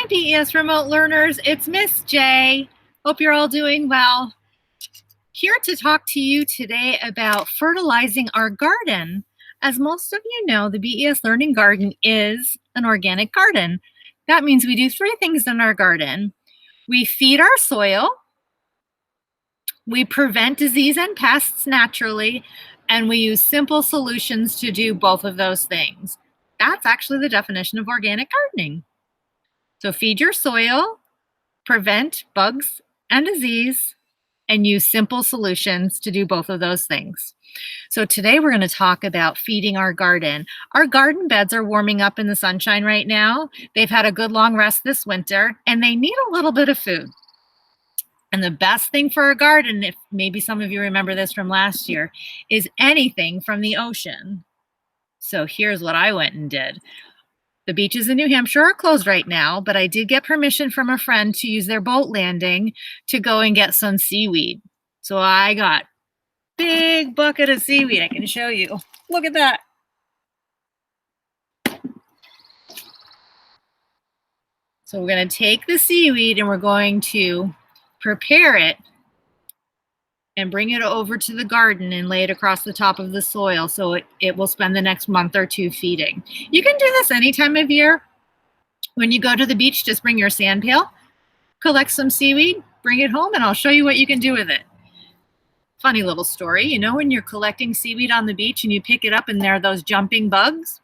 Hi, BES remote learners. It's Miss J. Hope you're all doing well. Here to talk to you today about fertilizing our garden. As most of you know, the BES Learning Garden is an organic garden. That means we do three things in our garden. We feed our soil, we prevent disease and pests naturally, and we use simple solutions to do both of those things. That's actually the definition of organic gardening. So feed your soil, prevent bugs and disease, and use simple solutions to do both of those things. So today we're going to talk about feeding our garden. Our garden beds are warming up in the sunshine right now. They've had a good long rest this winter, and they need a little bit of food. And the best thing for a garden, if maybe some of you remember this from last year, is anything from the ocean. So here's what I went and did. The beaches in New Hampshire are closed right now, but I did get permission from a friend to use their boat landing to go and get some seaweed. So I got a big bucket of seaweed. I can show you. Look at that. So we're going to take the seaweed and we're going to prepare it and bring it over to the garden and lay it across the top of the soil so it will spend the next month or two feeding. You can do this any time of year. When you go to the beach, just bring your sand pail, collect some seaweed, bring it home, and I'll show you what you can do with it. Funny little story, you know when you're collecting seaweed on the beach and you pick it up and there are those jumping bugs?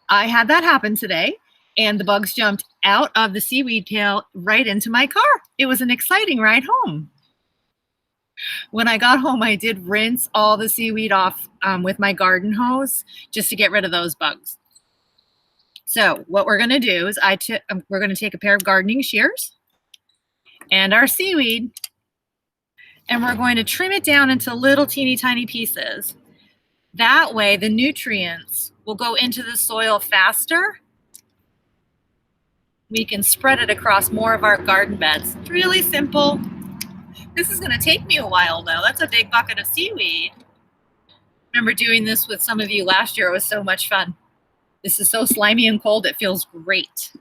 I had that happen today, and the bugs jumped out of the seaweed pail right into my car. It was an exciting ride home. When I got home, I did rinse all the seaweed off with my garden hose just to get rid of those bugs. So what we're going to do is we're going to take a pair of gardening shears and our seaweed, and we're going to trim it down into little teeny tiny pieces. That way the nutrients will go into the soil faster. We can spread it across more of our garden beds. It's really simple. This is going to take me a while, though. That's a big bucket of seaweed. I remember doing this with some of you last year. It was so much fun. This is so slimy and cold, it feels great.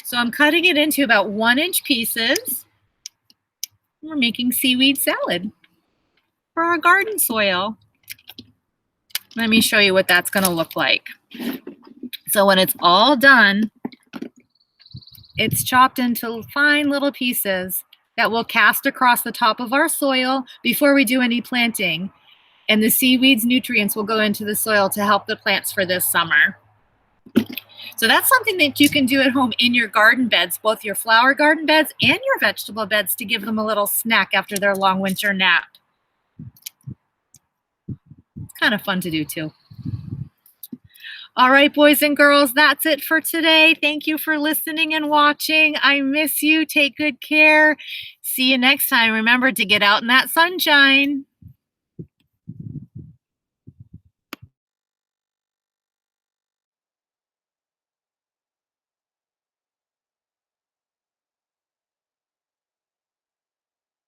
So I'm cutting it into about 1-inch pieces. We're making seaweed salad for our garden soil. Let me show you what that's going to look like. So when it's all done, it's chopped into fine little pieces that we'll cast across the top of our soil before we do any planting. And the seaweed's nutrients will go into the soil to help the plants for this summer. So that's something that you can do at home in your garden beds, both your flower garden beds and your vegetable beds, to give them a little snack after their long winter nap. It's kind of fun to do too. All right, boys and girls, that's it for today. Thank you for listening and watching. I miss you. Take good care. See you next time. Remember to get out in that sunshine.